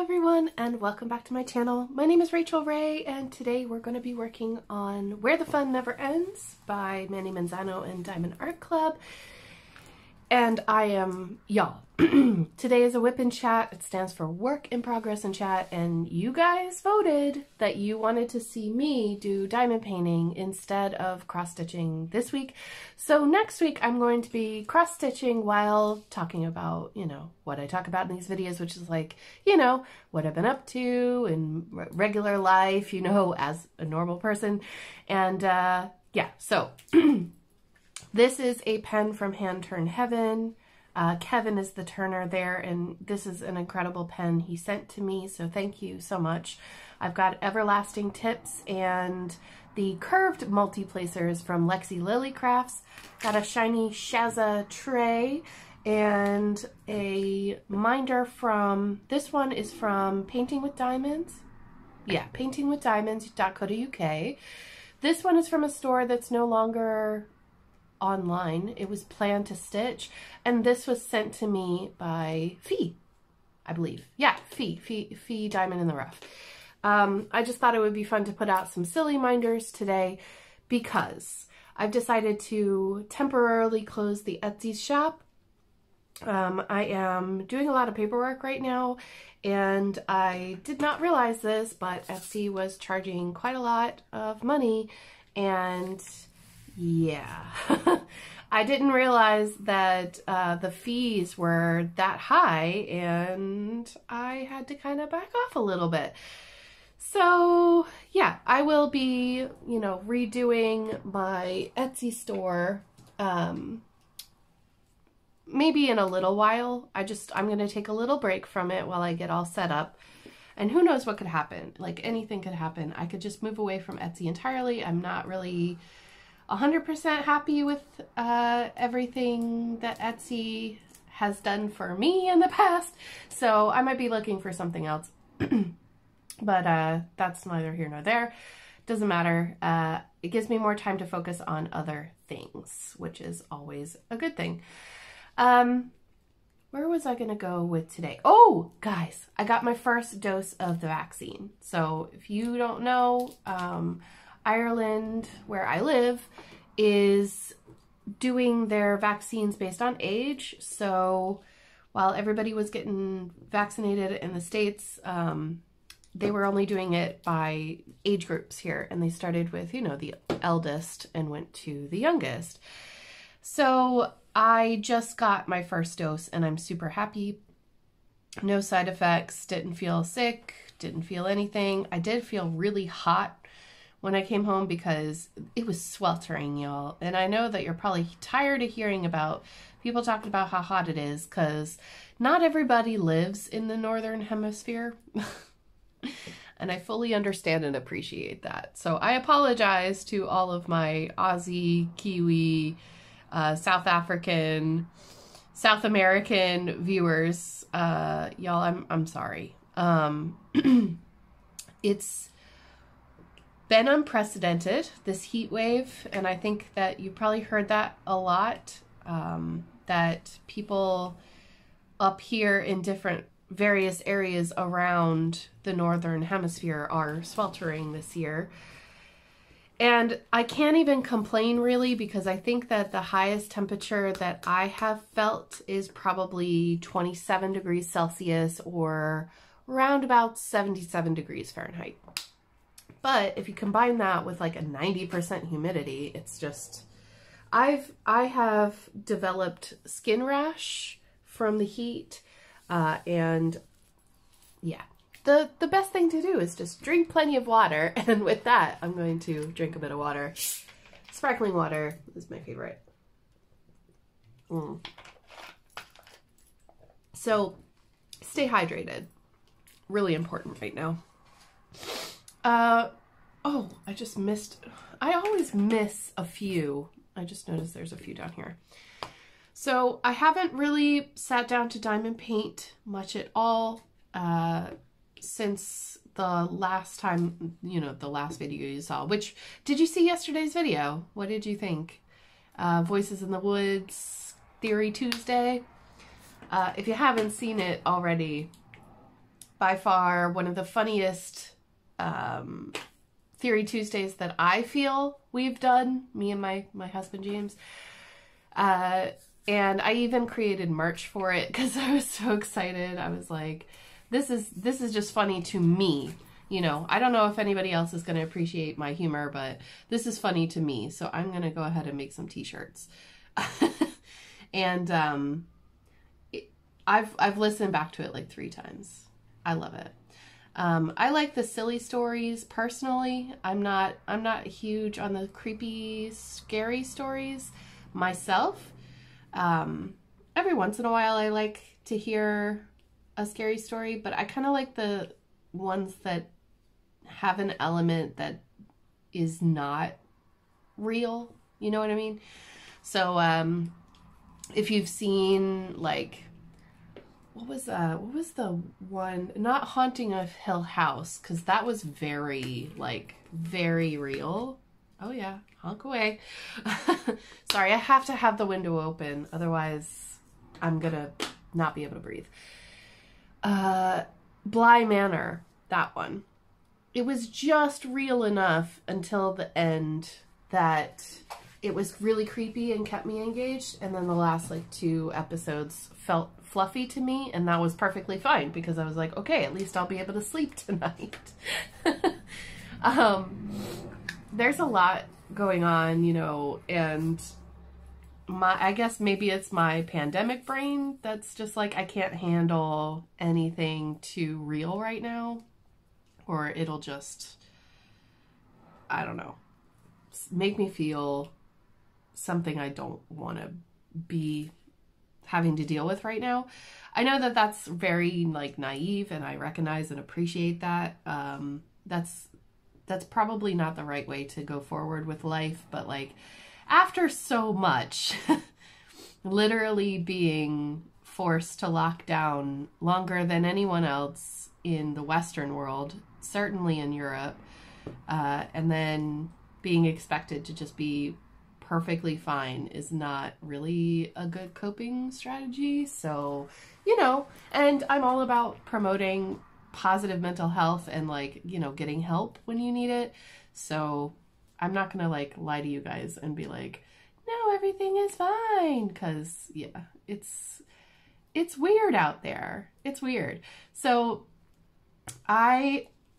everyone, and welcome back to my channel. My name is RACHELRAE, and today we're going to be working on Where the Fun Never Ends by Manny Manzano and Diamond Art Club. And I am y'all. Today is a Wipnchat. It stands for Work in Progress in Chat, and you guys voted that you wanted to see me do diamond painting instead of cross-stitching this week. So next week I'm going to be cross-stitching while talking about, what I talk about in these videos, which is like, what I've been up to in regular life, as a normal person. And yeah, so this is a pen from Hand Turn Heaven. Kevin is the turner there, and this is an incredible pen he sent to me, so thank you so much. I've got Everlasting Tips and the curved multi-placers from Lexi Lily Crafts. Got a shiny Shazza tray and a minder from, this one is from Painting with Diamonds. Yeah, paintingwithdiamonds.co.uk. This one is from a store that's no longer online. It was Plan to Stitch, and this was sent to me by Fee, I believe. Yeah, Fee Diamond in the Rough. I just thought it would be fun to put out some silly minders today because I've decided to temporarily close the Etsy shop. I am doing a lot of paperwork right now, and I did not realize this, but Etsy was charging quite a lot of money, and yeah, I didn't realize that the fees were that high, and I had to kind of back off a little bit. So yeah, I will be, redoing my Etsy store maybe in a little while. I'm going to take a little break from it while I get all set up. And who knows what could happen? Like, anything could happen. I could just move away from Etsy entirely. I'm not really 100% happy with everything that Etsy has done for me in the past, so I might be looking for something else. But that's neither here nor there. Doesn't matter. It gives me more time to focus on other things, which is always a good thing. Where was I gonna go with today? Oh, guys, I got my first dose of the vaccine. So if you don't know, Ireland, where I live, is doing their vaccines based on age. So while everybody was getting vaccinated in the States, they were only doing it by age groups here. And they started with, the eldest and went to the youngest. So I just got my first dose and I'm super happy. No side effects, didn't feel sick, didn't feel anything. I did feel really hot when I came home because it was sweltering, y'all. And I know that you're probably tired of hearing about people talking about how hot it is, because not everybody lives in the Northern Hemisphere. And I fully understand and appreciate that. So I apologize to all of my Aussie, Kiwi, South African, South American viewers. Y'all, I'm sorry. It's been unprecedented, this heat wave, and I think that you probably heard that a lot, that people up here in various areas around the Northern Hemisphere are sweltering this year. And I can't even complain really, because I think that the highest temperature that I have felt is probably 27 degrees Celsius or around about 77 degrees Fahrenheit. But if you combine that with like a 90% humidity, it's just, I have developed skin rash from the heat, and yeah, the best thing to do is just drink plenty of water. And with that, I'm going to drink a bit of water. Sparkling water is my favorite. So stay hydrated. Really important right now. Oh, I just missed, I always miss a few. I just noticed there's a few down here. So I haven't really sat down to diamond paint much at all, since the last time, the last video you saw, which, did you see yesterday's video? What did you think? Voices in the Woods, Theory Tuesday. If you haven't seen it already, by far one of the funniest Theory Tuesdays that I feel we've done, me and my husband James. And I even created merch for it because I was so excited. I was like, this is just funny to me. You know, I don't know if anybody else is going to appreciate my humor, but this is funny to me. So I'm going to go ahead and make some t-shirts. And I've listened back to it like 3 times. I love it. I like the silly stories personally. I'm not huge on the creepy, scary stories myself. Every once in a while I like to hear a scary story, but I kind of like the ones that have an element that is not real. You know what I mean? So, if you've seen, like, what was the one, not Haunting of Hill House, because that was very, like, very real. Oh yeah, honk away. Sorry, I have to have the window open, otherwise I'm gonna not be able to breathe. Bly Manor, that one. It was just real enough until the end that it was really creepy and kept me engaged, and then the last like 2 episodes felt fluffy to me, and that was perfectly fine because I was like, okay, at least I'll be able to sleep tonight. There's a lot going on, you know, and I guess maybe it's my pandemic brain that's just like, I can't handle anything too real right now, or it'll just, I don't know, make me feel something I don't want to be having to deal with right now. I know that that's very like naive, and I recognize and appreciate that. That's probably not the right way to go forward with life, but like after so much, literally being forced to lock down longer than anyone else in the Western world, certainly in Europe, and then being expected to just be perfectly fine is not really a good coping strategy. So, you know, and I'm all about promoting positive mental health and like, you know, getting help when you need it. So I'm not gonna like lie to you guys and be like, no, everything is fine, because yeah, it's weird out there. It's weird. So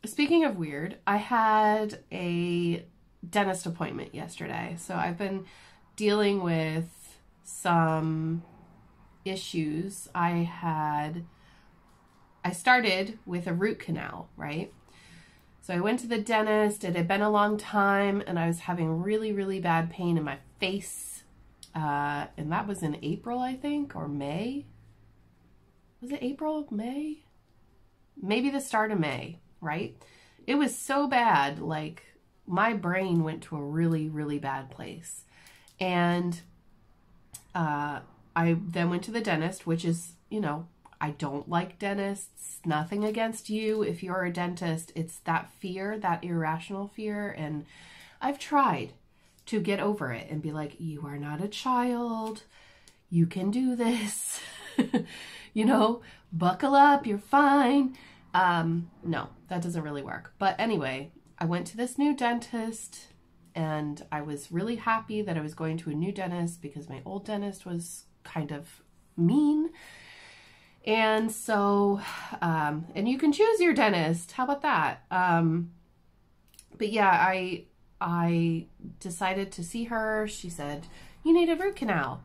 speaking of weird, I had a dentist appointment yesterday. So I've been dealing with some issues. I started with a root canal, right? So I went to the dentist. It had been a long time, and I was having really, really bad pain in my face. And that was in April, I think, or May. Was it April, May? Maybe the start of May, right? It was so bad, like my brain went to a really, really bad place. And I then went to the dentist, which is, you know, I don't like dentists. Nothing against you if you're a dentist. It's that fear, that irrational fear. And I've tried to get over it and be like, you are not a child. You can do this. You know, buckle up. You're fine. No, that doesn't really work. But anyway, I went to this new dentist, and I was really happy that I was going to a new dentist because my old dentist was kind of mean. And so, and you can choose your dentist. How about that? But yeah, I decided to see her. She said, you need a root canal.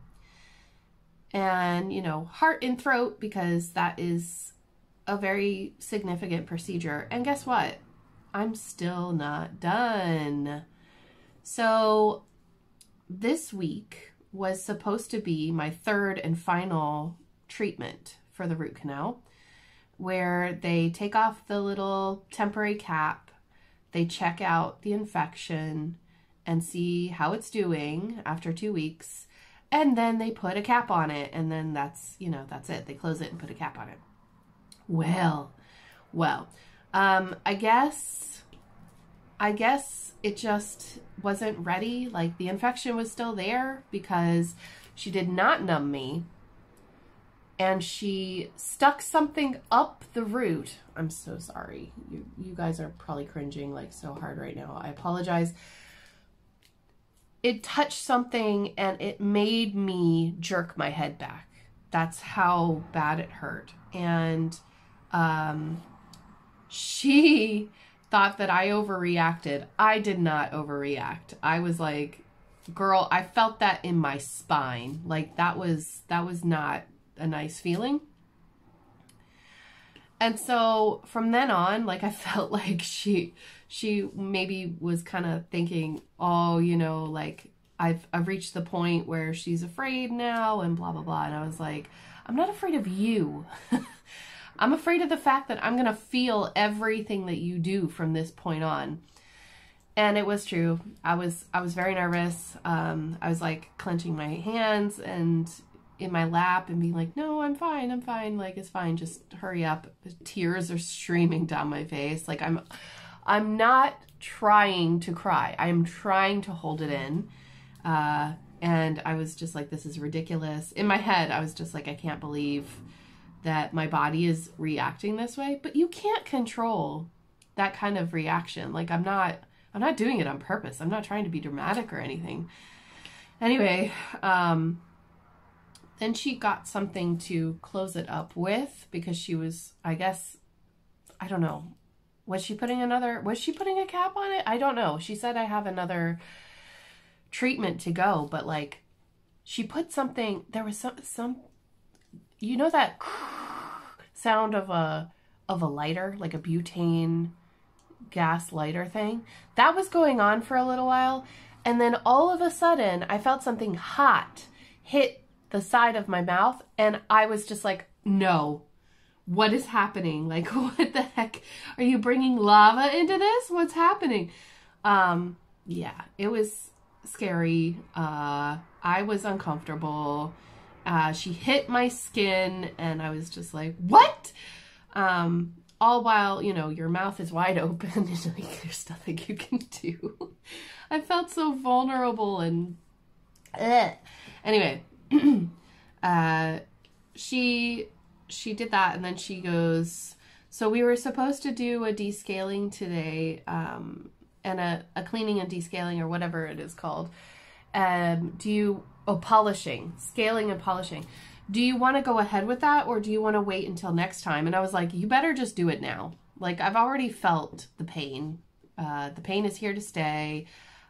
And, you know, heart and throat, because that is a very significant procedure. And guess what? I'm still not done. So this week was supposed to be my 3rd and final treatment for the root canal, where they take off the little temporary cap, they check out the infection and see how it's doing after 2 weeks, and then they put a cap on it, and then that's, you know, that's it. They close it and put a cap on it. Well, I guess it just wasn't ready. Like, the infection was still there because she did not numb me. and she stuck something up the root. I'm so sorry. You guys are probably cringing like so hard right now. I apologize. It touched something and it made me jerk my head back. That's how bad it hurt. And she thought that I overreacted. I did not overreact. I was like, girl, I felt that in my spine. Like that was not a nice feeling. And so from then on, like I felt like she maybe was kind of thinking, oh, you know, like I've reached the point where she's afraid now and blah, blah, blah. And I was like, I'm not afraid of you. I'm afraid of the fact that I'm going to feel everything that you do from this point on. And it was true. I was very nervous. I was like clenching my hands and in my lap and being like, no, I'm fine. I'm fine. Like, it's fine. Just hurry up. Tears are streaming down my face. Like I'm not trying to cry. I'm trying to hold it in. And I was just like, this is ridiculous. In my head, I was just like, I can't believe that my body is reacting this way. But you can't control that kind of reaction. Like I'm not doing it on purpose. I'm not trying to be dramatic or anything. Anyway, then she got something to close it up with because she was, I guess, I don't know. Was she putting a cap on it? I don't know. She said I have another treatment to go, but like she put something, there was some, you know, that sound of a lighter, like a butane gas lighter thing that was going on for a little while. And then all of a sudden I felt something hot hit the side of my mouth. And I was just like, no, what is happening? Like, what the heck? Are you bringing lava into this? What's happening? Yeah, it was scary. I was uncomfortable. She hit my skin and I was just like, what? All while, you know, your mouth is wide open and like, there's nothing you can do. I felt so vulnerable and anyway, she did that and then she goes, so we were supposed to do a descaling today, and a cleaning and descaling or whatever it is called. Polishing, scaling and polishing. Do you want to go ahead with that or do you want to wait until next time? And I was like, you better just do it now. Like I've already felt the pain. The pain is here to stay.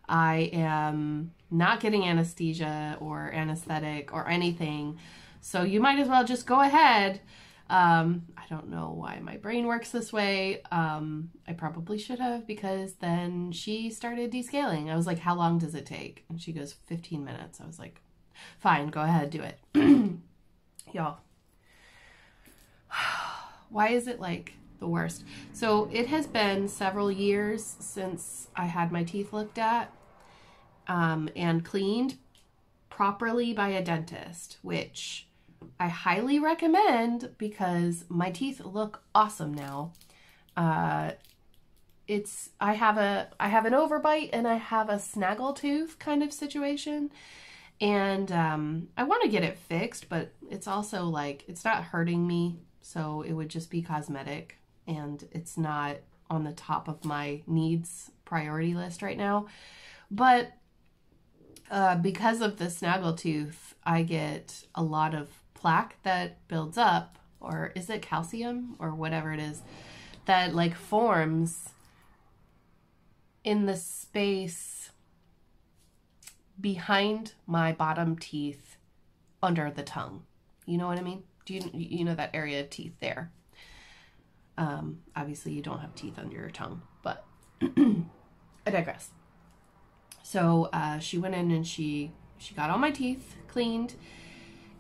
I am not getting anesthesia or anesthetic or anything. So you might as well just go ahead. I don't know why my brain works this way. I probably should have, because then she started descaling. I was like, how long does it take? And she goes, 15 minutes. I was like, fine, go ahead, do it. Y'all, why is it like the worst? So it has been several years since I had my teeth looked at and cleaned properly by a dentist, which I highly recommend because my teeth look awesome now. I have an overbite and I have a snaggle tooth kind of situation. And I want to get it fixed, but it's also like, it's not hurting me. So it would just be cosmetic and it's not on the top of my needs priority list right now. But because of the snaggle tooth, I get a lot of plaque that builds up, or is it calcium or whatever it is, that like forms in the space behind my bottom teeth under the tongue. You know what I mean? Do you know that area of teeth there? Obviously you don't have teeth under your tongue, but I digress. So she went in and she got all my teeth cleaned,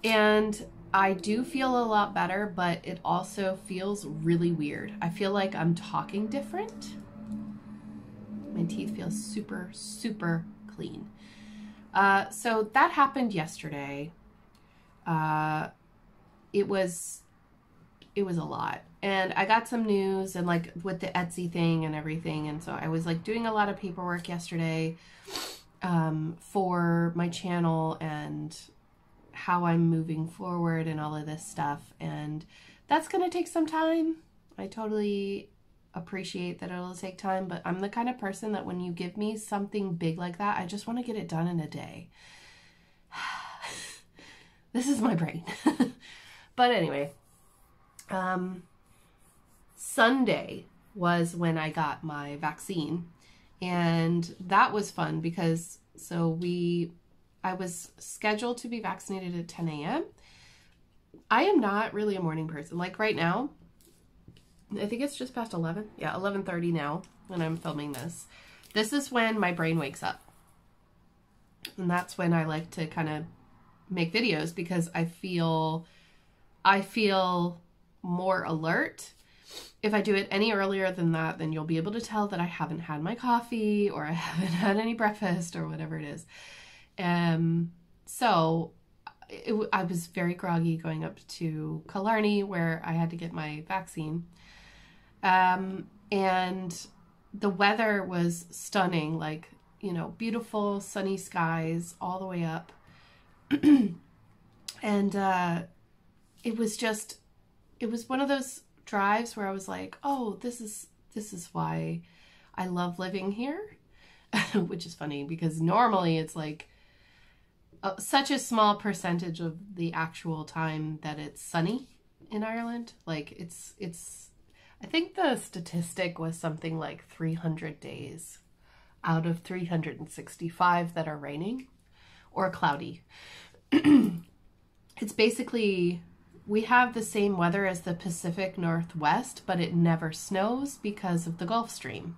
and I do feel a lot better, but it also feels really weird. I feel like I'm talking different. My teeth feel super, super clean. So that happened yesterday. It was a lot, and I got some news and like with the Etsy thing and everything. And so I was like doing a lot of paperwork yesterday, for my channel and how I'm moving forward and all of this stuff. And that's going to take some time. I totally appreciate that it'll take time, but I'm the kind of person that when you give me something big like that, I just want to get it done in a day. This is my brain. But anyway, Sunday was when I got my vaccine, and that was fun because I was scheduled to be vaccinated at 10 a.m. I am not really a morning person. Like right now, I think it's just past 11. Yeah, 11:30 now when I'm filming this. This is when my brain wakes up. And that's when I like to kind of make videos because I feel more alert. If I do it any earlier than that, then you'll be able to tell that I haven't had my coffee or I haven't had any breakfast or whatever it is. So I was very groggy going up to Killarney where I had to get my vaccine. And the weather was stunning, like, you know, beautiful sunny skies all the way up. And it was one of those drives where I was like, oh, this is why I love living here. Which is funny because normally it's like such a small percentage of the actual time that it's sunny in Ireland. Like it's I think the statistic was something like 300 days out of 365 that are raining or cloudy. It's basically, we have the same weather as the Pacific Northwest, but it never snows because of the Gulf Stream,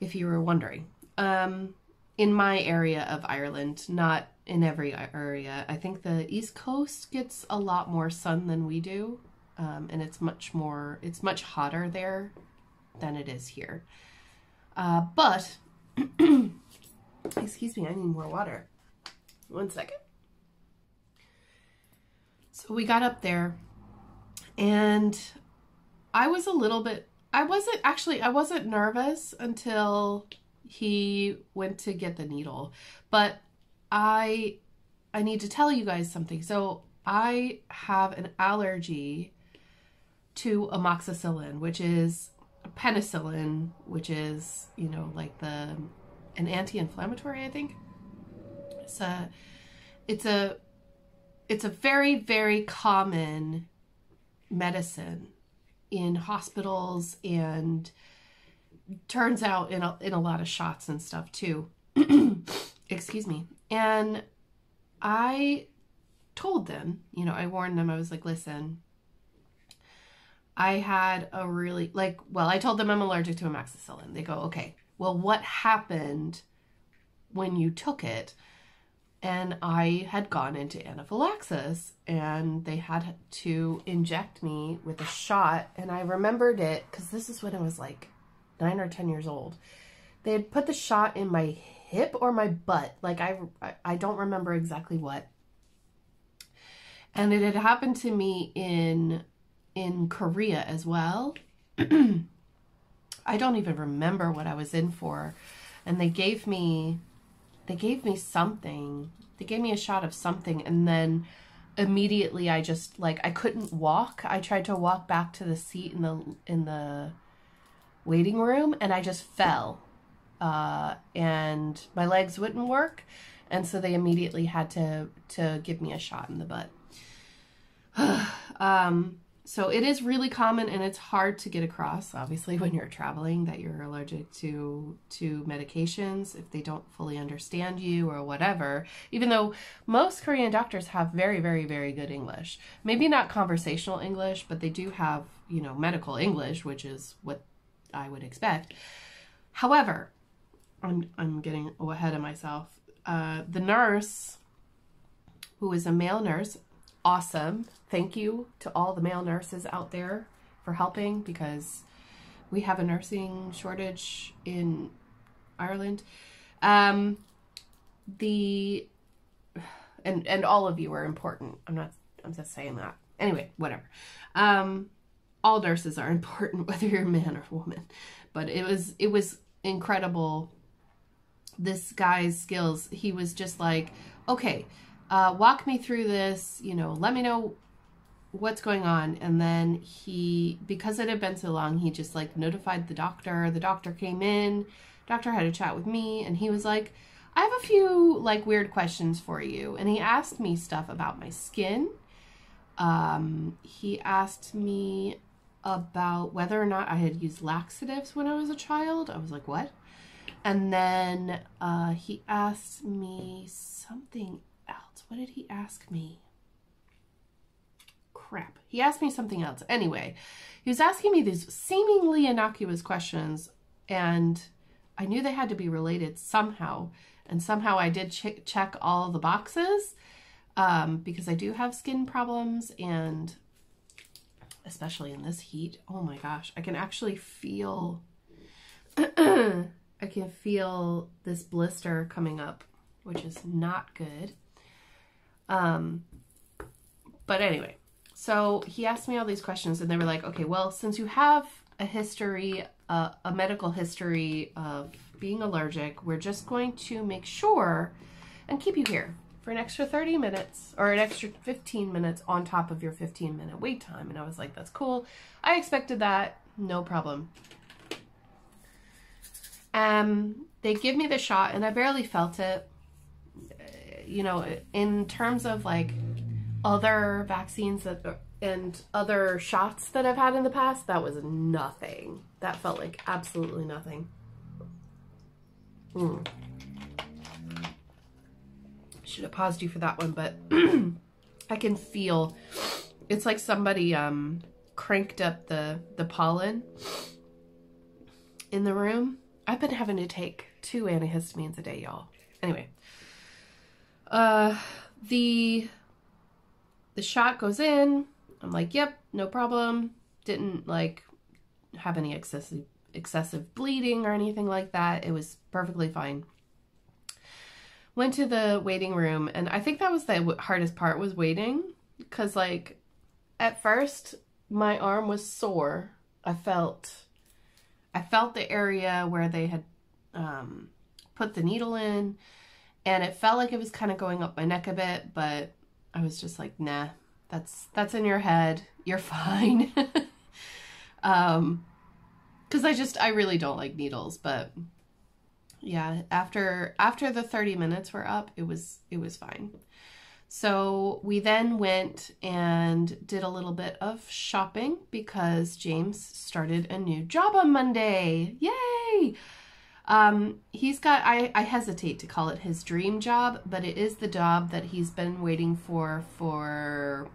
if you were wondering. In my area of Ireland, not in every area. I think the East Coast gets a lot more sun than we do, and it's much hotter there than it is here. But, excuse me, I need more water. 1 second. So we got up there and I was a little bit, I wasn't nervous until he went to get the needle, but I need to tell you guys something. So I have an allergy to amoxicillin, which is penicillin, which is, you know, like an anti-inflammatory, I think. It's a very, very common medicine in hospitals and turns out in a lot of shots and stuff too. Excuse me. And I told them, you know, I warned them, I was like, listen, I had a really, I told them I'm allergic to amoxicillin. They go, okay, well, what happened when you took it? And I had gone into anaphylaxis and they had to inject me with a shot. And I remembered it because this is when I was like 9 or 10 years old. They had put the shot in my hip or my butt. Like I don't remember exactly what. And it had happened to me in Korea as well. I don't even remember what I was in for. And they gave me something. They gave me a shot of something, and then immediately I just, I couldn't walk. I tried to walk back to the seat in the waiting room, and I just fell. And my legs wouldn't work, and so they immediately had to give me a shot in the butt. So it is really common, and it's hard to get across, obviously, when you're traveling, that you're allergic to medications if they don't fully understand you or whatever, even though most Korean doctors have very, very, very good English. Maybe not conversational English, but they do have, you know, medical English, which is what I would expect. However, I'm getting ahead of myself. The nurse, who is a male nurse, awesome. Thank you to all the male nurses out there for helping, because we have a nursing shortage in Ireland. And all of you are important. I'm just saying that. Anyway, whatever. All nurses are important, whether you're a man or woman. But it was incredible. This guy's skills. He was just like, okay, walk me through this, you know, let me know what's going on. And then he, because it had been so long, he just like notified the doctor. The doctor came in, doctor had a chat with me, and he was like, I have a few like weird questions for you. And he asked me stuff about my skin. He asked me about whether or not I had used laxatives when I was a child. I was like, what? And then he asked me something else. What did he ask me? Crap. He asked me something else. Anyway, he was asking me these seemingly innocuous questions, and I knew they had to be related somehow. And somehow I did check all the boxes because I do have skin problems, and especially in this heat, oh my gosh, I can actually feel, I can feel this blister coming up, which is not good. But anyway, so he asked me all these questions, and they were like, okay, well, since you have a history, a medical history of being allergic, we're just going to make sure and keep you here for an extra 30 minutes or an extra 15 minutes on top of your 15-minute wait time. And I was like, that's cool. I expected that. No problem. They give me the shot, and I barely felt it. You know, in terms of like other vaccines and other shots that I've had in the past, that was nothing. That felt like absolutely nothing. Should have paused you for that one, but I can feel, it's like somebody cranked up the pollen in the room. I've been having to take 2 antihistamines a day, y'all. Anyway, the shot goes in. I'm like, yep, no problem. Didn't like have any excessive bleeding or anything like that. It was perfectly fine. Went to the waiting room, and I think that was the hardest part, was waiting, because like at first my arm was sore. I felt the area where they had put the needle in, and it felt like it was kind of going up my neck a bit, but I was just like, nah, that's in your head. You're fine. Because I really don't like needles, but yeah, after the 30 minutes were up, it was fine. So we then went and did a little bit of shopping because James started a new job on Monday. Yay! He's got, I hesitate to call it his dream job, but it is the job that he's been waiting for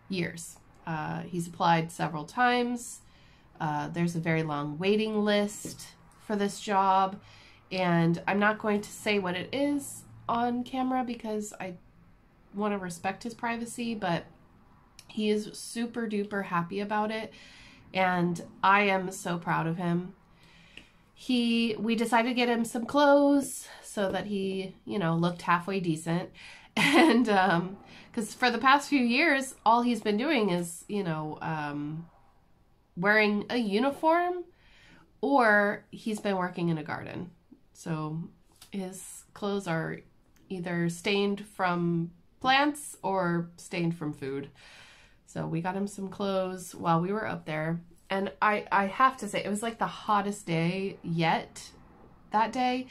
years. He's applied several times. There's a very long waiting list for this job, and I'm not going to say what it is on camera because I want to respect his privacy, but he is super duper happy about it, and I am so proud of him. We decided to get him some clothes so that he, you know, looked halfway decent, and because for the past few years all he's been doing is, you know, wearing a uniform, or he's been working in a garden. So his clothes are either stained from plants or stained from food. So we got him some clothes while we were up there. And I have to say, it was like the hottest day yet that day.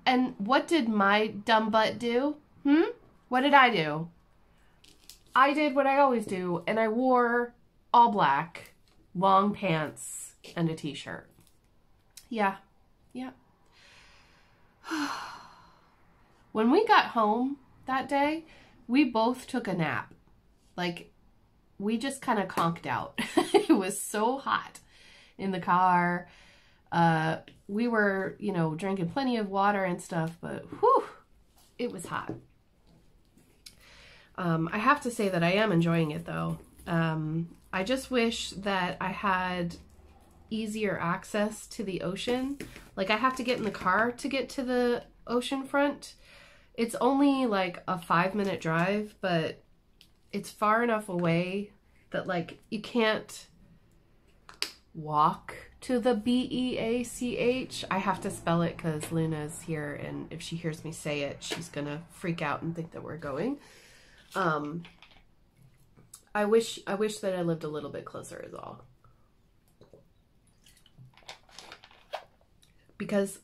And what did my dumb butt do? What did I do? I did what I always do, and I wore all black, long pants, and a t-shirt. Yeah. When we got home that day, we both took a nap. Like, we just kind of conked out. It was so hot in the car. We were, you know, drinking plenty of water and stuff, but whew, it was hot. I have to say that I am enjoying it though. I just wish that I had easier access to the ocean. Like, I have to get in the car to get to the ocean front. It's only like a 5-minute drive, but it's far enough away that like you can't walk to the B-E-A-C-H. I have to spell it because Luna's here, and if she hears me say it, she's gonna freak out and think that we're going. I wish that I lived a little bit closer is all. Because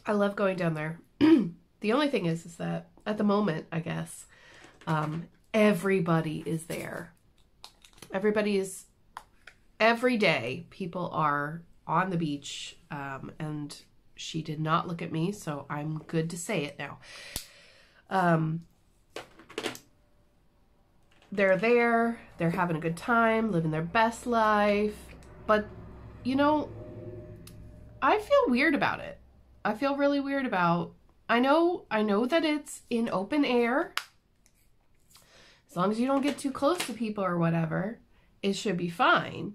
I love going down there. The only thing is that at the moment, I guess, everybody is there. Every day people are on the beach, and she did not look at me, so I'm good to say it now. They're there, they're having a good time, living their best life, but, you know, I feel weird about it. I feel really weird about, I know that it's in open air. As long as you don't get too close to people or whatever, it should be fine.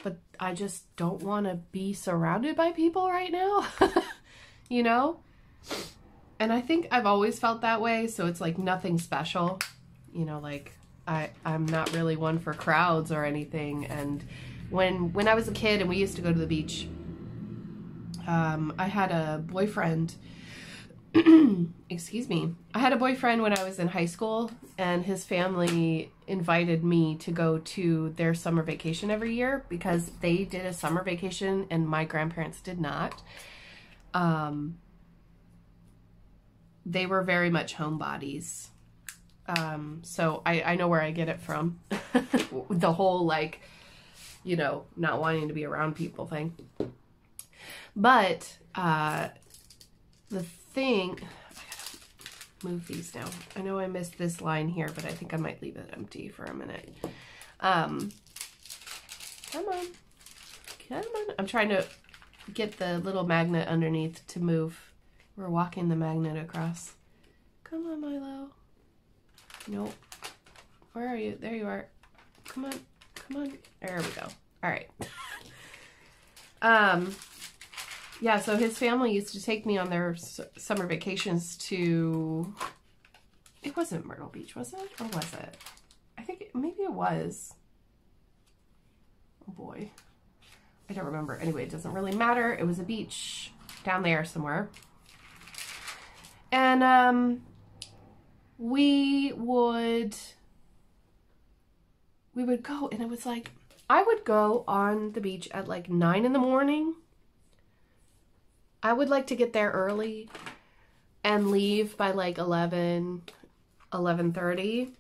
But I just don't want to be surrounded by people right now, you know? And I think I've always felt that way, so it's like nothing special, you know, like I'm not really one for crowds or anything. And when I was a kid and we used to go to the beach, I had a boyfriend, excuse me, I had a boyfriend when I was in high school, and his family invited me to go to their summer vacation every year because they did a summer vacation and my grandparents did not. They were very much homebodies. So I know where I get it from. The whole, like, you know, not wanting to be around people thing. But, the thing, I gotta move these down. I know I missed this line here, but I think I might leave it empty for a minute. Come on. I'm trying to get the little magnet underneath to move. We're walking the magnet across. Come on, Milo. Nope. Where are you? There you are. Come on. Come on. There we go. All right. Yeah, so his family used to take me on their summer vacations to, it wasn't Myrtle Beach, was it? Or was it? I think maybe it was. Oh boy. I don't remember. Anyway, it doesn't really matter. It was a beach down there somewhere. And we would go, and it was like, I would go on the beach at like 9 in the morning. I would like to get there early and leave by like 11:30,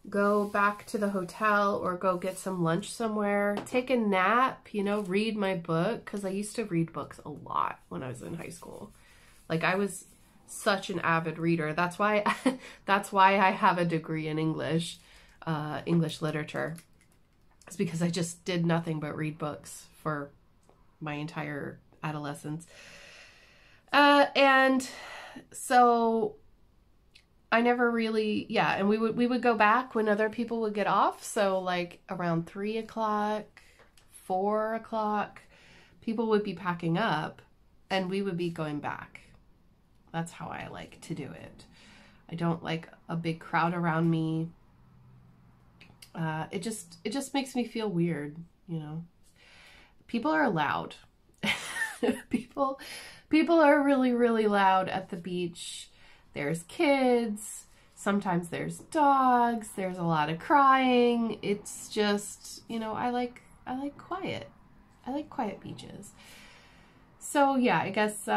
go back to the hotel or go get some lunch somewhere, take a nap, you know, read my book, because I used to read books a lot when I was in high school. Like, I was such an avid reader. That's why I have a degree in English literature. It's because I just did nothing but read books for my entire adolescence. And so I never really, yeah, and we would go back when other people would get off. So like around 3 o'clock, 4 o'clock, people would be packing up and we would be going back. That's how I like to do it. I don't like a big crowd around me. It just makes me feel weird, you know. People are loud. People are really, really loud at the beach. There's kids. Sometimes there's dogs. There's a lot of crying. It's just, you know, I like quiet. I like quiet beaches. So yeah, I guess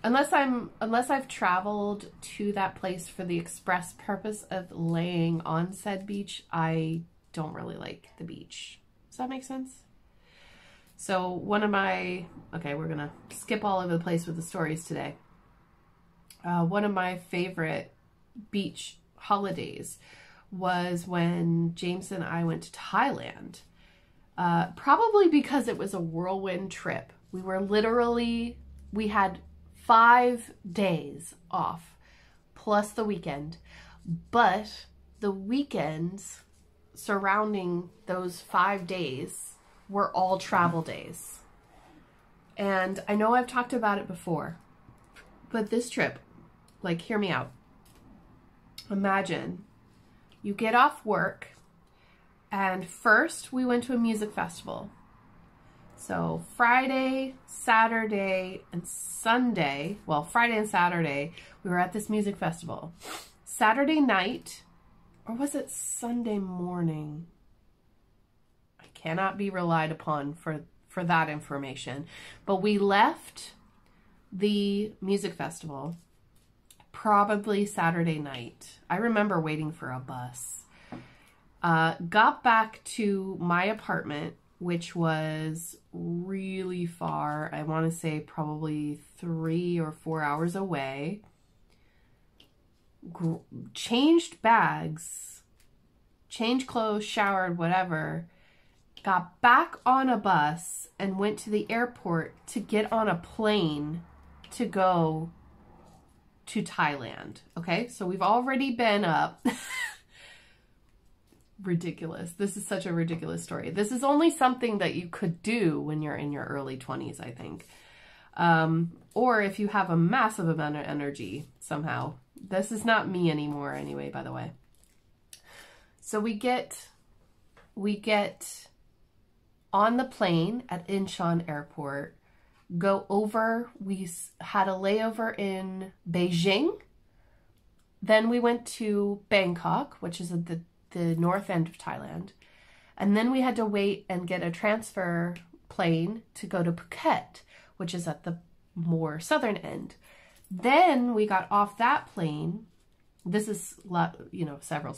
unless I've traveled to that place for the express purpose of laying on said beach, I don't really like the beach. Does that make sense? So one of my, okay, we're gonna skip all over the place with the stories today. One of my favorite beach holidays was when James and I went to Thailand. Probably because it was a whirlwind trip. We had 5 days off plus the weekend, but the weekends surrounding those 5 days were all travel days. And I know I've talked about it before, but this trip, like, hear me out. Imagine you get off work and first we went to a music festival. So Friday, Saturday, and Sunday, well, Friday and Saturday, we were at this music festival. Saturday night, or was it Sunday morning? I cannot be relied upon for that information. But we left the music festival probably Saturday night. I remember waiting for a bus. Got back to my apartment, which was really far. I want to say probably 3 or 4 hours away. Changed bags, changed clothes, showered, whatever. Got back on a bus and went to the airport to get on a plane to go to Thailand. Okay, so we've already been up. Ridiculous. This is such a ridiculous story. This is only something that you could do when you're in your early 20s, I think. Or if you have a massive amount of energy somehow. This is not me anymore anyway, by the way. So we get on the plane at Incheon Airport, go over, we had a layover in Beijing. Then we went to Bangkok, which is at the north end of Thailand. And then we had to wait and get a transfer plane to go to Phuket, which is at the more southern end. Then we got off that plane. This is, you know, several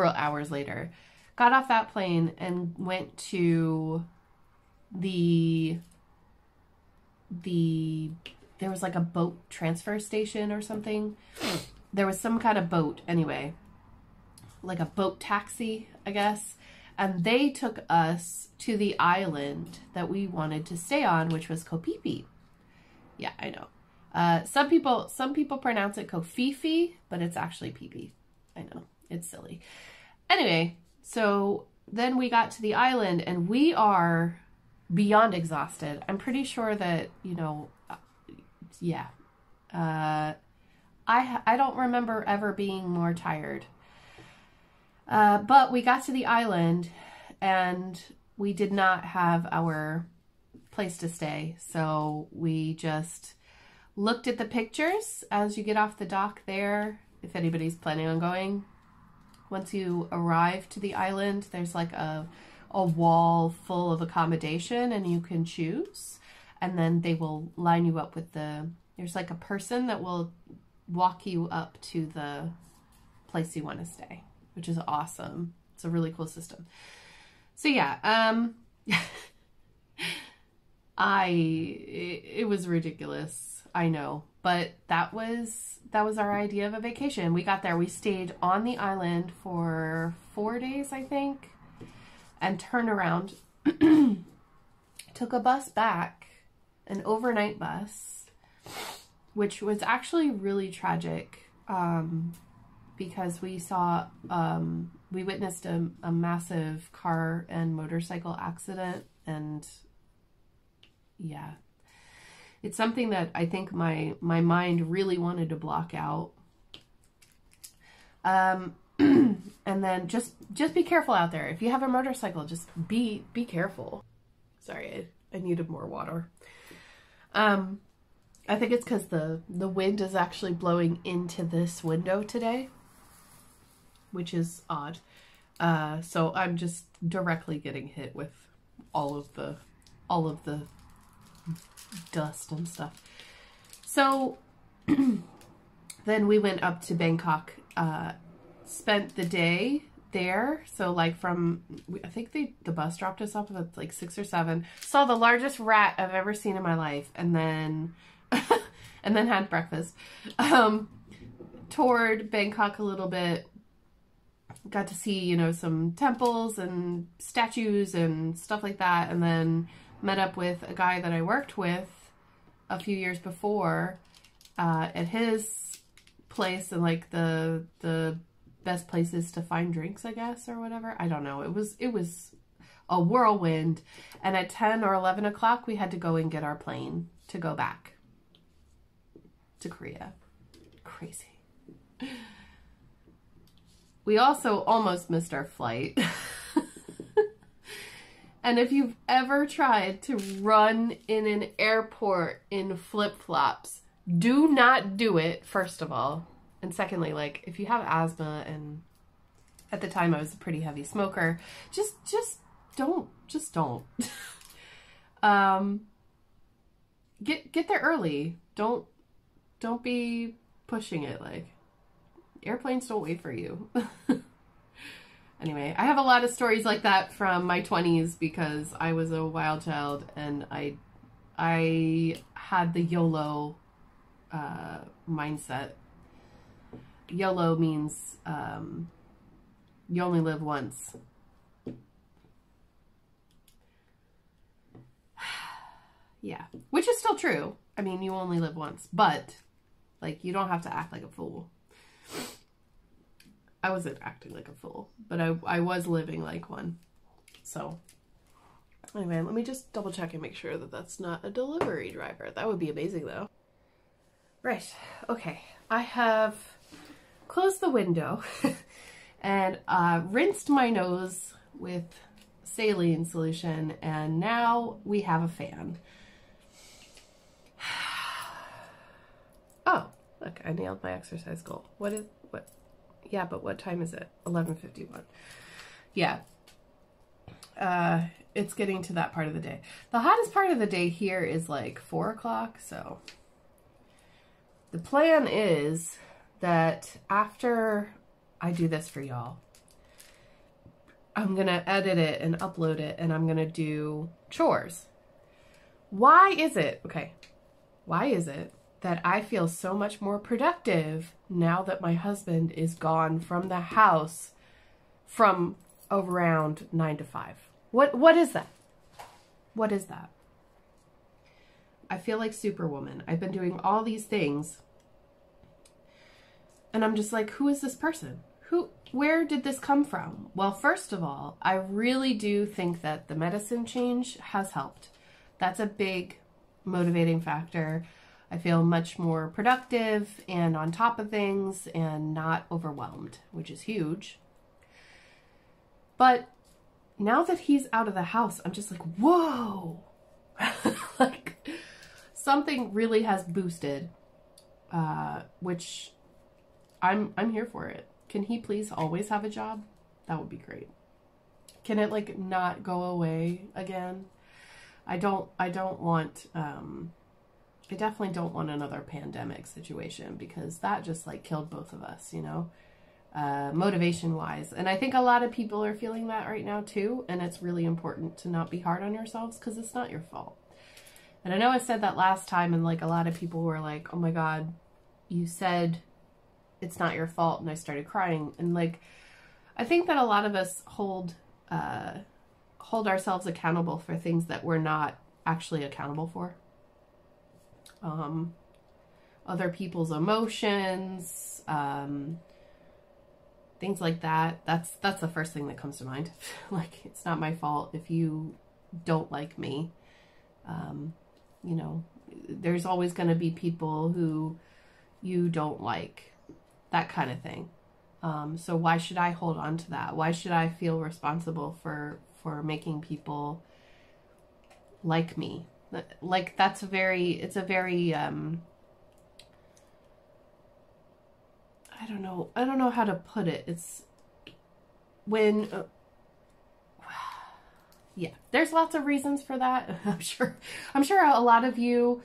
hours later. Got off that plane and went to there was like a boat transfer station or something. There was some kind of boat anyway. Like a boat taxi, I guess. And they took us to the island that we wanted to stay on, which was Koh Phi Phi. Yeah, I know. Some people pronounce it Koh Phi Phi, but it's actually Phi Phi. I know, it's silly. Anyway, so then we got to the island and we are beyond exhausted. I'm pretty sure that, you know, yeah. I don't remember ever being more tired. But we got to the island and we did not have our place to stay. So we just looked at the pictures as you get off the dock there, if anybody's planning on going. Once you arrive to the island, there's like a wall full of accommodation and you can choose. And then they will line you up with there's like a person that will walk you up to the place you want to stay, which is awesome. It's a really cool system. So yeah, it was ridiculous. I know, but that was our idea of a vacation. We got there, we stayed on the island for 4 days, I think, and turned around, took a bus back, an overnight bus, which was actually really tragic, because we witnessed a massive car and motorcycle accident, and yeah, it's something that I think my mind really wanted to block out. And then just be careful out there. If you have a motorcycle, just be careful. Sorry, I needed more water. I think it's because the wind is actually blowing into this window today, which is odd. So I'm just directly getting hit with all of the dust and stuff. So then we went up to Bangkok, spent the day there. So like I think the bus dropped us off at like 6 or 7, saw the largest rat I've ever seen in my life. And then, and then had breakfast, toured Bangkok a little bit, got to see, you know, some temples and statues and stuff like that. And then met up with a guy that I worked with a few years before, at his place, and like the best places to find drinks, I guess, or whatever. I don't know. It was a whirlwind. And at 10 or 11 o'clock, we had to go and get our plane to go back to Korea. Crazy. We also almost missed our flight. And if you've ever tried to run in an airport in flip-flops, do not do it, first of all. And secondly, like, if you have asthma, and at the time I was a pretty heavy smoker, just don't. Get there early. Don't be pushing it. Like, airplanes don't wait for you. Anyway, I have a lot of stories like that from my 20s because I was a wild child, and I had the YOLO mindset. YOLO means you only live once. Yeah, which is still true. I mean, you only live once, but like, you don't have to act like a fool. I wasn't acting like a fool, but I was living like one. So anyway, let me just double check and make sure that that's not a delivery driver. That would be amazing though. Right, okay. I have closed the window and rinsed my nose with saline solution, and now we have a fan. Oh, look, I nailed my exercise goal. What? Yeah, but what time is it? 11:51. Yeah. It's getting to that part of the day. The hottest part of the day here is like 4 o'clock, so the plan is that after I do this for y'all, I'm gonna edit it and upload it, and I'm gonna do chores. Why is it that I feel so much more productive now that my husband is gone from the house from around 9 to 5? What is that? What is that? I feel like Superwoman. I've been doing all these things, and I'm just like, who is this person? Where did this come from? Well, first of all, I really do think that the medicine change has helped. That's a big motivating factor. I feel much more productive and on top of things and not overwhelmed, which is huge. But now that he's out of the house, I'm just like, whoa, like something really has boosted, which I'm here for it. Can he please always have a job? That would be great. Can it like not go away again? I want, I definitely don't want another pandemic situation, because that just like killed both of us, you know, motivation wise. And I think a lot of people are feeling that right now too. And it's really important to not be hard on yourselves, because it's not your fault. And I know I said that last time, and like a lot of people were like, oh my God, you said it's not your fault. And I started crying. And like, I think that a lot of us hold ourselves accountable for things that we're not actually accountable for. Other people's emotions, things like that. That's the first thing that comes to mind. Like, it's not my fault if you don't like me. You know, there's always going to be people who you don't like, that kind of thing. So why should I hold on to that? Why should I feel responsible for making people like me? Like, it's a very, I don't know how to put it. It's when, yeah, there's lots of reasons for that. I'm sure a lot of you,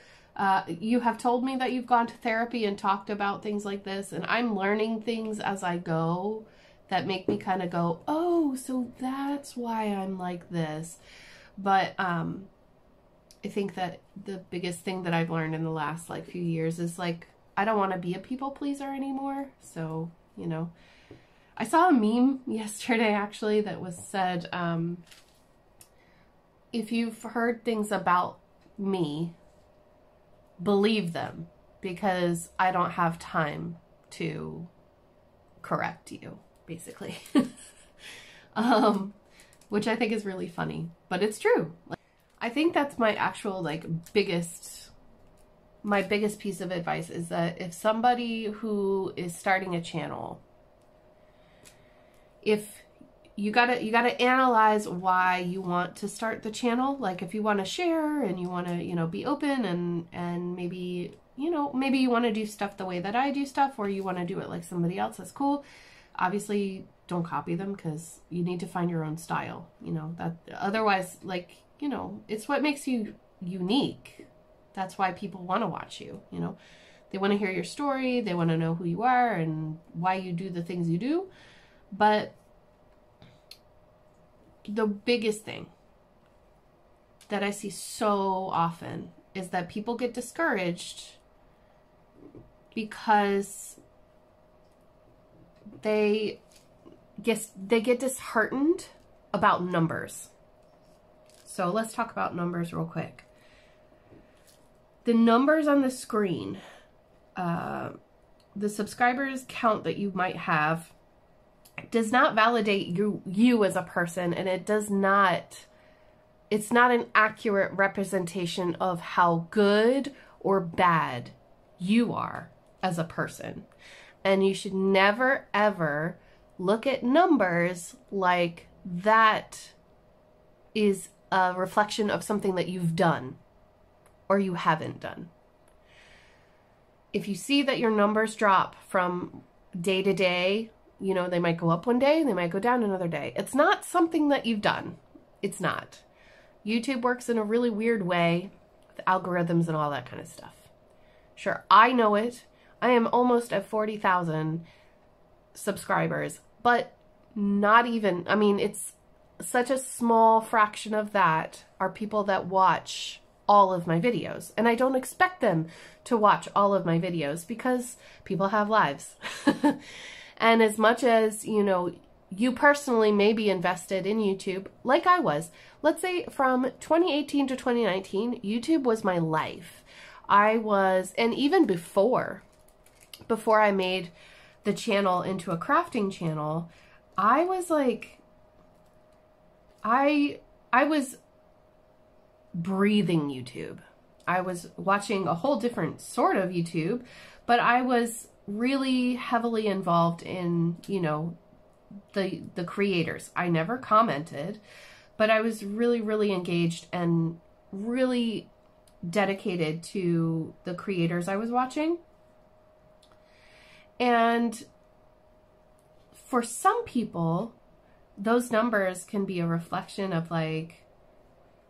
you have told me that you've gone to therapy and talked about things like this, and I'm learning things as I go that make me kind of go, oh, so that's why I'm like this. But, I think that the biggest thing that I've learned in the last like few years is like, I don't want to be a people pleaser anymore. So, you know, I saw a meme yesterday actually that was said, if you've heard things about me, believe them, because I don't have time to correct you, basically. Which I think is really funny, but it's true. I think that's my actual like my biggest piece of advice is that if somebody who is starting a channel, if you gotta analyze why you want to start the channel. Like if you want to share and you want to, you know, be open and maybe, you know, maybe you want to do stuff the way that I do stuff, or you want to do it like somebody else, that's cool. Obviously don't copy them, because you need to find your own style, you know, that otherwise, like, you know, it's what makes you unique. That's why people want to watch you, you know. They want to hear your story, they want to know who you are and why you do the things you do. But the biggest thing that I see so often is that people get discouraged because they get disheartened about numbers. So let's talk about numbers real quick. The numbers on the screen, the subscribers count that you might have, does not validate you as a person, and it's not an accurate representation of how good or bad you are as a person. And you should never ever look at numbers like that is a reflection of something that you've done or you haven't done. If you see that your numbers drop from day to day, you know, they might go up one day, they might go down another day. It's not something that you've done. It's not. YouTube works in a really weird way with algorithms and all that kind of stuff. Sure, I know it. I am almost at 40,000 subscribers, but not even, I mean, it's such a small fraction of that are people that watch all of my videos. And I don't expect them to watch all of my videos because people have lives. And as much as, you know, you personally may be invested in YouTube, like I was. Let's say from 2018 to 2019, YouTube was my life. I was, and even before I made the channel into a crafting channel, I was like, I was breathing YouTube. I was watching a whole different sort of YouTube, but I was really heavily involved in, you know, the creators. I never commented, but I was really engaged and really dedicated to the creators I was watching. And for some people, those numbers can be a reflection of like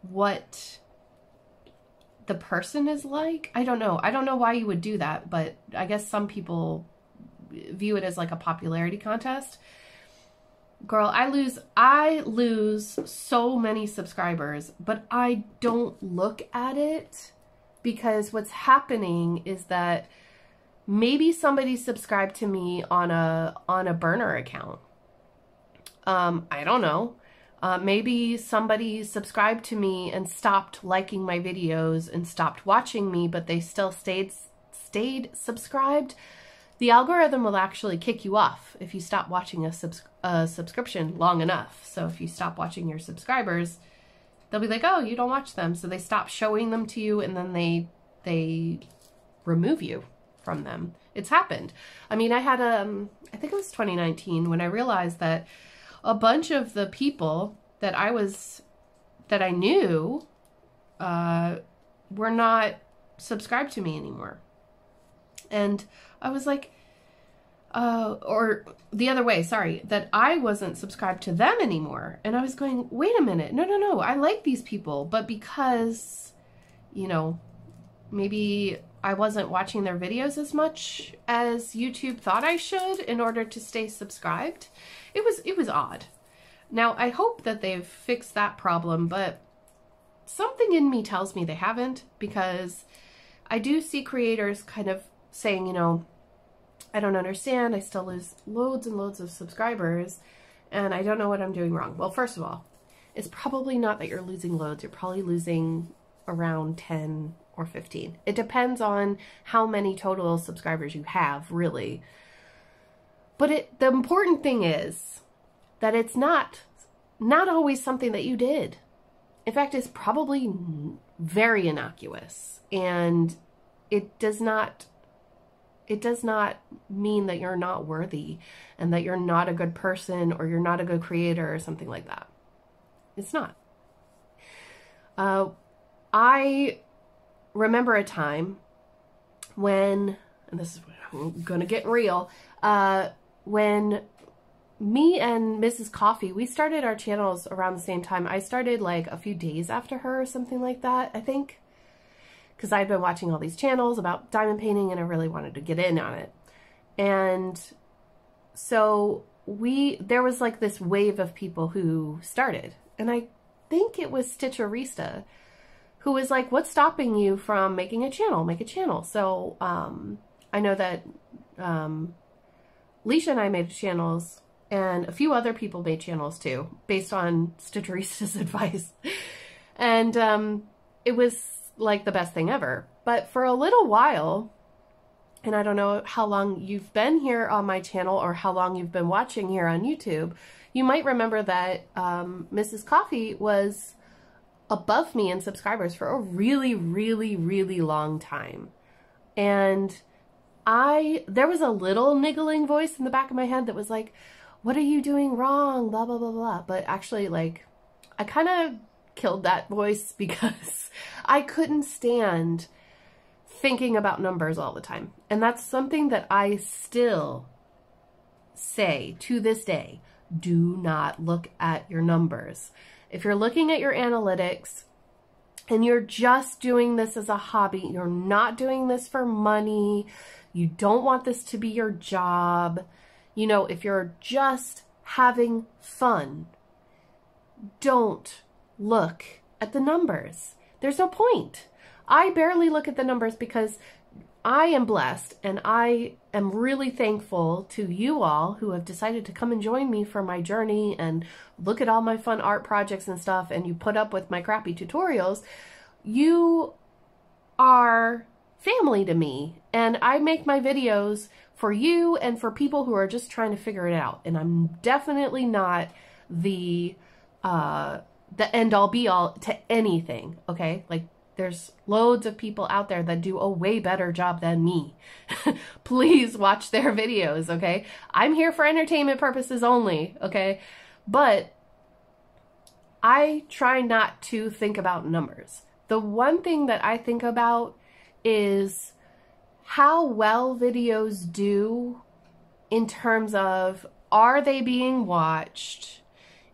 what the person is like. I don't know. I don't know why you would do that, but I guess some people view it as like a popularity contest. Girl, I lose so many subscribers, but I don't look at it, because what's happening is that maybe somebody subscribed to me on a burner account. I don't know. Maybe somebody subscribed to me and stopped liking my videos and stopped watching me, but they still stayed subscribed. The algorithm will actually kick you off if you stop watching a subscription long enough. So if you stop watching your subscribers, they'll be like, oh, you don't watch them. So they stop showing them to you, and then they remove you from them. It's happened. I mean, I had I think it was 2019 when I realized that a bunch of the people that I knew were not subscribed to me anymore. And I was like, or the other way, sorry, that I wasn't subscribed to them anymore. And I was going, wait a minute, no, I like these people, but because, you know, maybe I wasn't watching their videos as much as YouTube thought I should in order to stay subscribed. It was odd. Now, I hope that they've fixed that problem, but something in me tells me they haven't, because I do see creators kind of saying, you know, I don't understand, I still lose loads and loads of subscribers, and I don't know what I'm doing wrong. Well, first of all, it's probably not that you're losing loads. You're probably losing around 10 or 15. It depends on how many total subscribers you have, really. But the important thing is that it's not always something that you did. In fact, it's probably very innocuous, and it does not It does not mean that you're not worthy and that you're not a good person or you're not a good creator or something like that. It's not. I remember a time when, and this is, I'm gonna get real, when me and Mrs. Coffee, we started our channels around the same time. I started like a few days after her or something like that, I think. Because I'd been watching all these channels about diamond painting and I really wanted to get in on it. And so there was like this wave of people who started. And I think it was Stitcherista who was like, what's stopping you from making a channel? Make a channel. So I know that Leisha and I made channels, and a few other people made channels too, based on Stitcherista's advice. And it was like the best thing ever. But for a little while, and I don't know how long you've been here on my channel or how long you've been watching here on YouTube, you might remember that Mrs. Coffee was above me in subscribers for a really, really, really long time. And there was a little niggling voice in the back of my head that was like, what are you doing wrong? Blah, blah, blah, blah. But actually, like, I kind of killed that voice because I couldn't stand thinking about numbers all the time. And that's something that I still say to this day. Do not look at your numbers. If you're looking at your analytics and you're just doing this as a hobby, you're not doing this for money, you don't want this to be your job, you know, if you're just having fun, don't look at the numbers. There's no point. I barely look at the numbers because I am blessed and I am really thankful to you all who have decided to come and join me for my journey and look at all my fun art projects and stuff, and you put up with my crappy tutorials. You are family to me, and I make my videos for you and for people who are just trying to figure it out. And I'm definitely not the end all be all to anything, okay? Like, there's loads of people out there that do a way better job than me. Please watch their videos, okay? I'm here for entertainment purposes only, okay? But I try not to think about numbers. The one thing that I think about is how well videos do in terms of, are they being watched?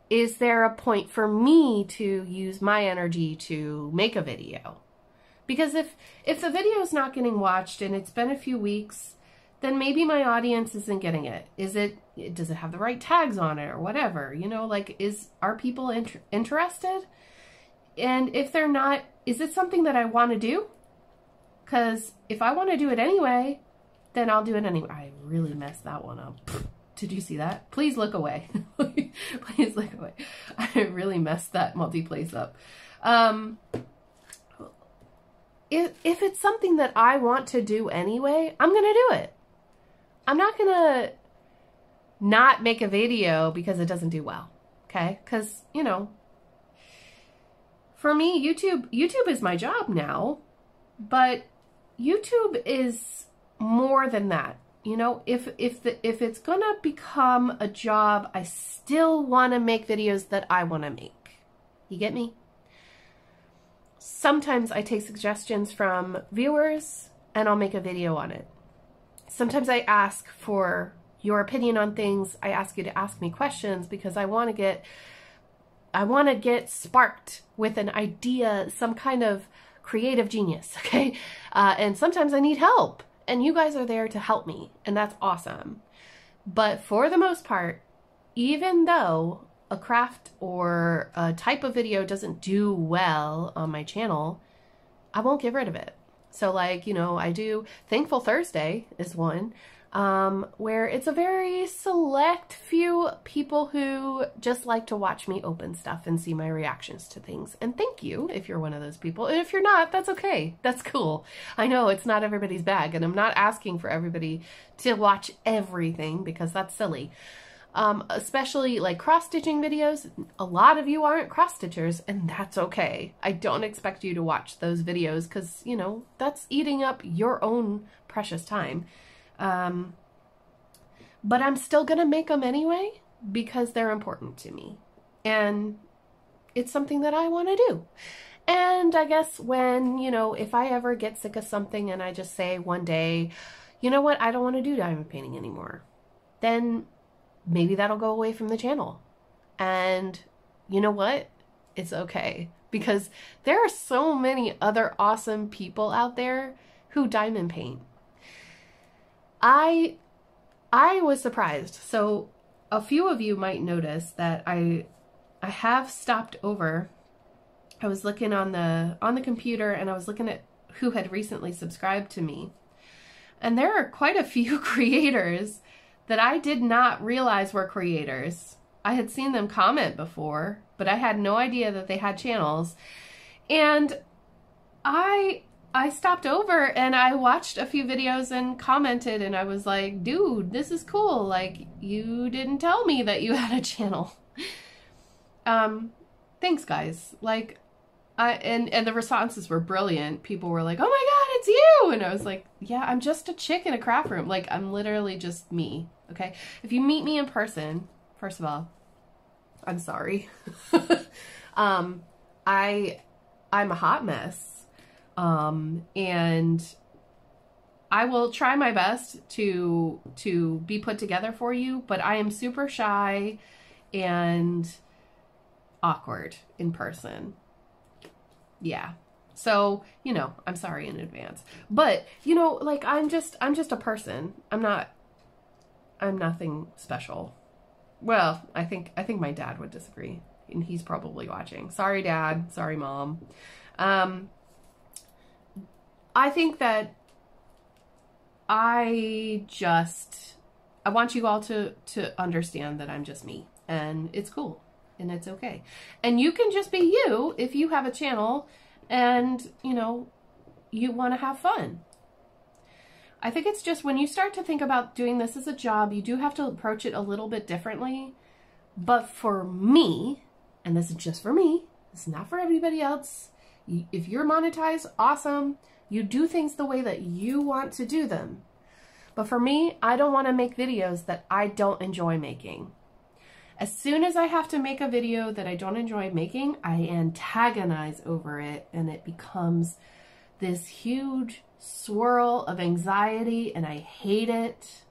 Is there a point for me to use my energy to make a video? Because if the video is not getting watched and it's been a few weeks, then maybe my audience isn't getting it. Does it have the right tags on it or whatever? You know, like, are people interested? And if they're not, is it something that I want to do? Because if I want to do it anyway, then I'll do it anyway. I really messed that one up. Did you see that? Please look away. Please look away. I really messed that multi-place up. If it's something that I want to do anyway, I'm going to do it. I'm not going to not make a video because it doesn't do well. Okay? Because, you know, for me, YouTube is my job now, but YouTube is more than that. You know, if it's gonna become a job, I still want to make videos that I want to make. You get me? Sometimes I take suggestions from viewers and I'll make a video on it. Sometimes I ask for your opinion on things. I ask you to ask me questions because I want to get sparked with an idea, some kind of creative genius, okay? And sometimes I need help. And you guys are there to help me, and that's awesome. But for the most part, even though a craft or a type of video doesn't do well on my channel, I won't get rid of it. So, like, you know, I do Thankful Thursday is one, where it's a very select few people who just like to watch me open stuff and see my reactions to things. And thank you if you're one of those people. And if you're not, that's okay. That's cool. I know it's not everybody's bag, and I'm not asking for everybody to watch everything because that's silly. Especially like cross-stitching videos. A lot of you aren't cross-stitchers, and that's okay. I don't expect you to watch those videos because, you know, that's eating up your own precious time. But I'm still going to make them anyway because they're important to me. And it's something that I want to do. And I guess when, you know, if I ever get sick of something and I just say one day, you know what, I don't want to do diamond painting anymore, then maybe that'll go away from the channel. And you know what? It's okay. Because there are so many other awesome people out there who diamond paint. I was surprised. So a few of you might notice that I have stopped over. I was looking on the computer and I was looking at who had recently subscribed to me. And there are quite a few creators that I did not realize were creators. I had seen them comment before, but I had no idea that they had channels. And I stopped over and I watched a few videos and commented, and I was like, dude, this is cool. Like, you didn't tell me that you had a channel. Thanks, guys. Like, and the responses were brilliant. People were like, oh my God, it's you. And I was like, yeah, I'm just a chick in a craft room. Like, I'm literally just me. Okay. If you meet me in person, first of all, I'm sorry. I'm a hot mess. And I will try my best to be put together for you, but I am super shy and awkward in person. Yeah. So, you know, I'm sorry in advance. But, you know, like, I'm just a person. I'm nothing special. Well, I think my dad would disagree, and he's probably watching. Sorry, Dad. Sorry, Mom. I think that I want you all to understand that I'm just me, and it's cool, and it's okay. And you can just be you if you have a channel and, you know, you want to have fun. I think it's just when you start to think about doing this as a job, you do have to approach it a little bit differently. But for me, and this is just for me, it's not for everybody else. If you're monetized, awesome. You do things the way that you want to do them. But for me, I don't want to make videos that I don't enjoy making. As soon as I have to make a video that I don't enjoy making, I antagonize over it, and it becomes this huge swirl of anxiety, and I hate it,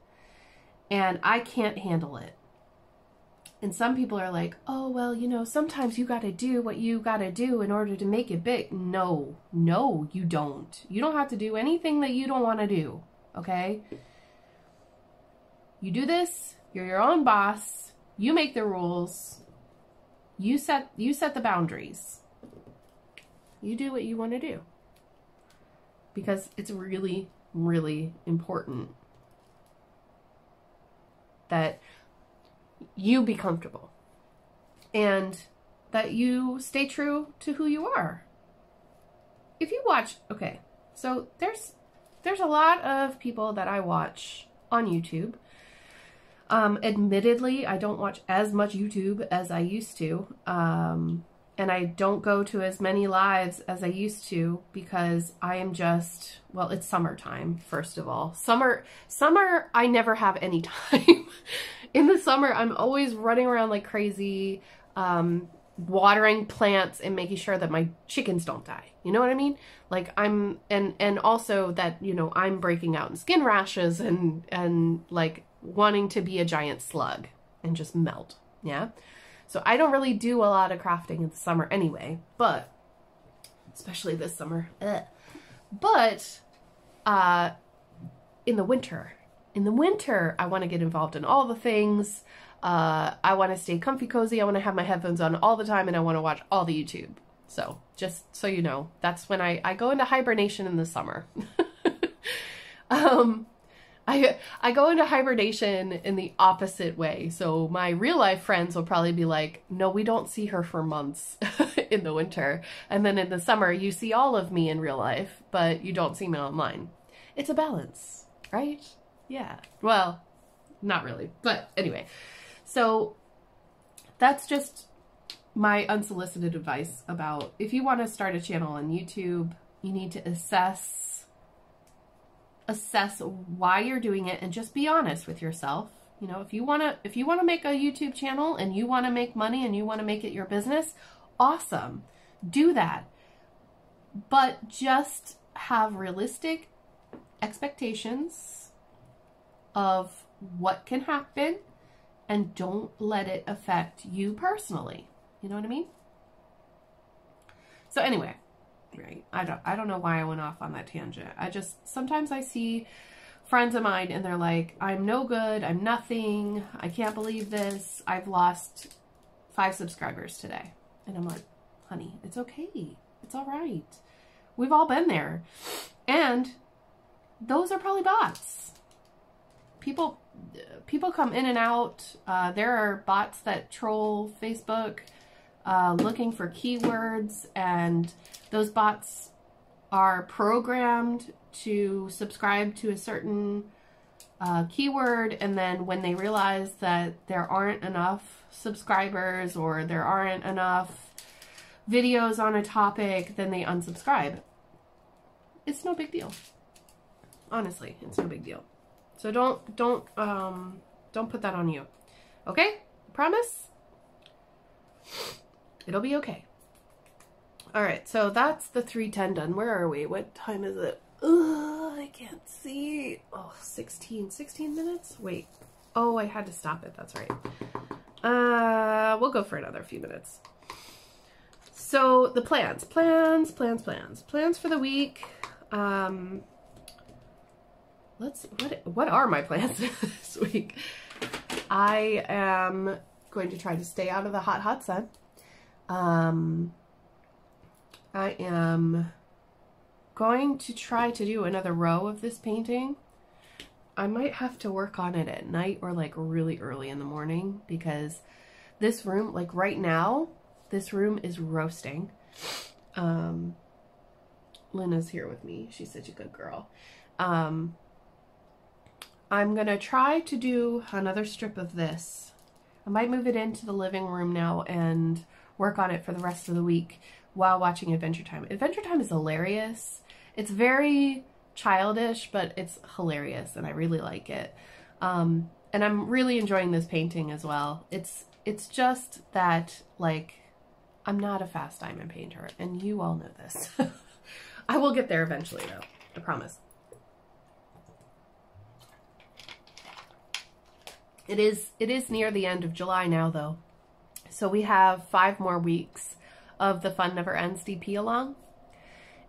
and I can't handle it. And some people are like, oh, well, you know, sometimes you got to do what you got to do in order to make it big. No, you don't. You don't have to do anything that you don't want to do, okay? You do this, you're your own boss, you make the rules, you set the boundaries. You do what you want to do. Because it's really, really important that you be comfortable and that you stay true to who you are. If you watch, okay, so there's a lot of people that I watch on YouTube. Admittedly, I don't watch as much YouTube as I used to. And I don't go to as many lives as I used to because I am just, well, it's summertime, first of all. Summer, I never have any time. In the summer, I'm always running around like crazy, watering plants and making sure that my chickens don't die. You know what I mean? Like and also that, you know, I'm breaking out in skin rashes and like wanting to be a giant slug and just melt. Yeah. So I don't really do a lot of crafting in the summer anyway, but especially this summer. But in the winter, I want to get involved in all the things. I want to stay comfy cozy. I want to have my headphones on all the time, and I want to watch all the YouTube. So just so you know, that's when I go into hibernation in the summer. I go into hibernation in the opposite way. So my real life friends will probably be like, no, we don't see her for months in the winter. And then in the summer, you see all of me in real life, but you don't see me online. It's a balance, right? Yeah. Well, not really. But anyway, so that's just my unsolicited advice about if you want to start a channel on YouTube, you need to assess assess why you're doing it and just be honest with yourself. You know, if you want to make a YouTube channel and you want to make money and you want to make it your business, awesome. Do that. But just have realistic expectations of what can happen and don't let it affect you personally. You know what I mean? So anyway, right. I don't know why I went off on that tangent. Sometimes I see friends of mine and they're like, I'm no good. I'm nothing. I can't believe this. I've lost 5 subscribers today. And I'm like, honey, it's okay. It's all right. We've all been there. And those are probably bots. People come in and out. There are bots that troll Facebook looking for keywords, and those bots are programmed to subscribe to a certain keyword, and then when they realize that there aren't enough subscribers or there aren't enough videos on a topic, then they unsubscribe. It's no big deal. Honestly, it's no big deal. So don't put that on you. Okay? Promise? It'll be okay. All right, so that's the 3:10 done. Where are we? What time is it? Ugh, I can't see. Oh, 16 minutes? Wait. Oh, I had to stop it. That's right. We'll go for another few minutes. So the plans for the week. What are my plans this week? I am going to try to stay out of the hot sun. I am going to try to do another row of this painting. I might have to work on it at night or like really early in the morning, because this room, like right now, this room is roasting. Lena's here with me. She's such a good girl. I'm gonna try to do another strip of this. I might move it into the living room now and work on it for the rest of the week while watching Adventure Time. Adventure Time is hilarious. It's very childish, but it's hilarious and I really like it. And I'm really enjoying this painting as well. It's just that, like, I'm not a fast diamond painter, and you all know this. I will get there eventually though, I promise. It is near the end of July now though. So we have 5 more weeks of the Fun Never Ends DP along.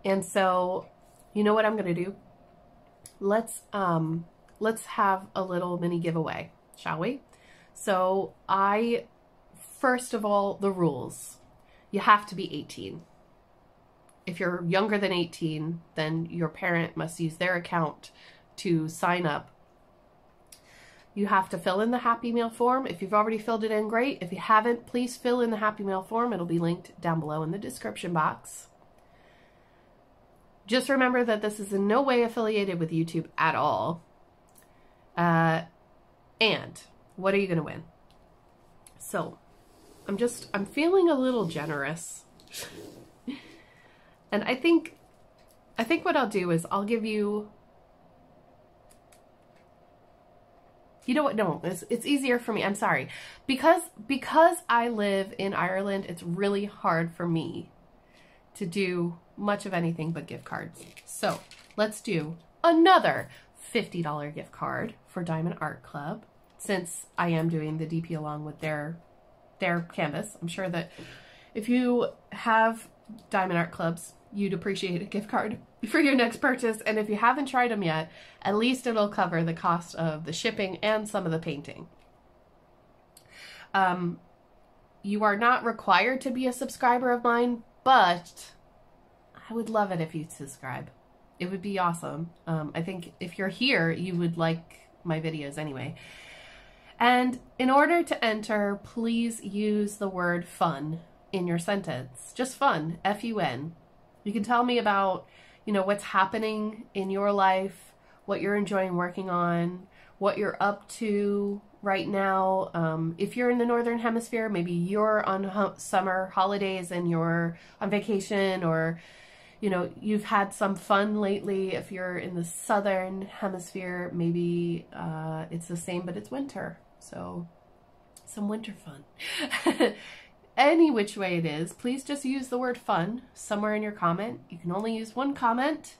And so, you know what I'm going to do? Let's have a little mini giveaway, shall we? So first of all, the rules. You have to be 18. If you're younger than 18, then your parent must use their account to sign up. You have to fill in the Happy Meal form. If you've already filled it in, great. If you haven't, please fill in the Happy Meal form. It'll be linked down below in the description box. Just remember that this is in no way affiliated with YouTube at all. And what are you going to win? So I'm feeling a little generous. And I think what I'll do is I'll give you, you know what? No, it's easier for me. I'm sorry. Because I live in Ireland, it's really hard for me to do much of anything but gift cards. So let's do another $50 gift card for Diamond Art Club, since I am doing the DP along with their canvas. I'm sure that if you have Diamond Art Clubs, you'd appreciate a gift card for your next purchase. And if you haven't tried them yet, at least it'll cover the cost of the shipping and some of the painting. You are not required to be a subscriber of mine, but I would love it if you'd subscribe. It would be awesome. I think if you're here, you would like my videos anyway. And in order to enter, please use the word fun in your sentence. Just fun, F-U-N. You can tell me about, you know, what's happening in your life, what you're enjoying working on, what you're up to right now. If you're in the Northern Hemisphere, maybe you're on summer holidays and you're on vacation, or you know, you've had some fun lately. If you're in the southern hemisphere, maybe it's the same, but it's winter. So some winter fun. Any which way it is, please just use the word fun somewhere in your comment. You can only use one comment.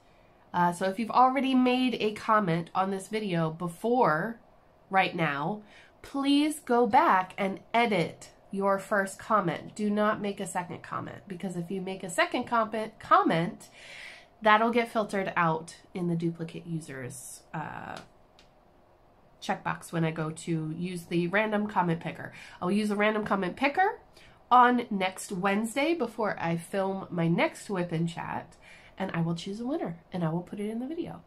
So if you've already made a comment on this video before right now, please go back and edit your first comment. Do not make a second comment, because if you make a second comment, that'll get filtered out in the duplicate users checkbox when I go to use the random comment picker. I'll use a random comment picker on next Wednesday before I film my next Wipnchat, and I will choose a winner and I will put it in the video.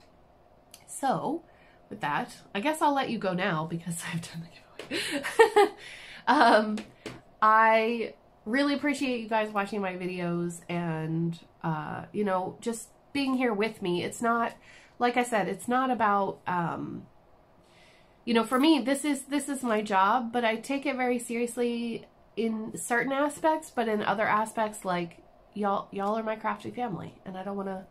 So with that, I guess I'll let you go now because I've done the giveaway. I really appreciate you guys watching my videos and, you know, just being here with me. It's not, like I said, it's not about, you know, for me, this is my job, but I take it very seriously in certain aspects, but in other aspects, like, y'all are my crafty family, and I don't want to,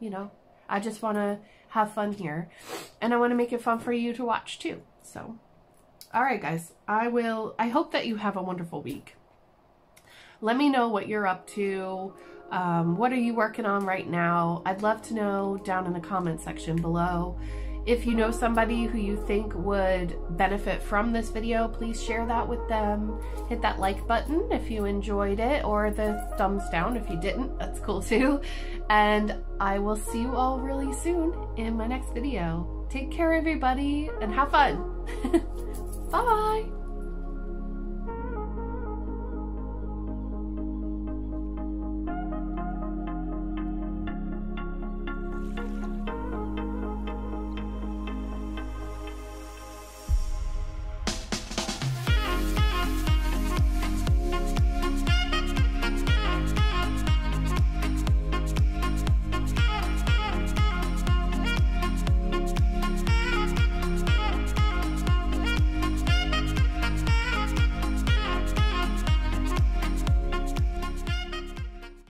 you know, I just want to have fun here, and I want to make it fun for you to watch too. So, all right, guys, I hope that you have a wonderful week. Let me know what you're up to. What are you working on right now? I'd love to know down in the comment section below. If you know somebody who you think would benefit from this video, please share that with them. Hit that like button if you enjoyed it, or the thumbs down if you didn't. That's cool too. And I will see you all really soon in my next video. Take care, everybody, and have fun. Bye.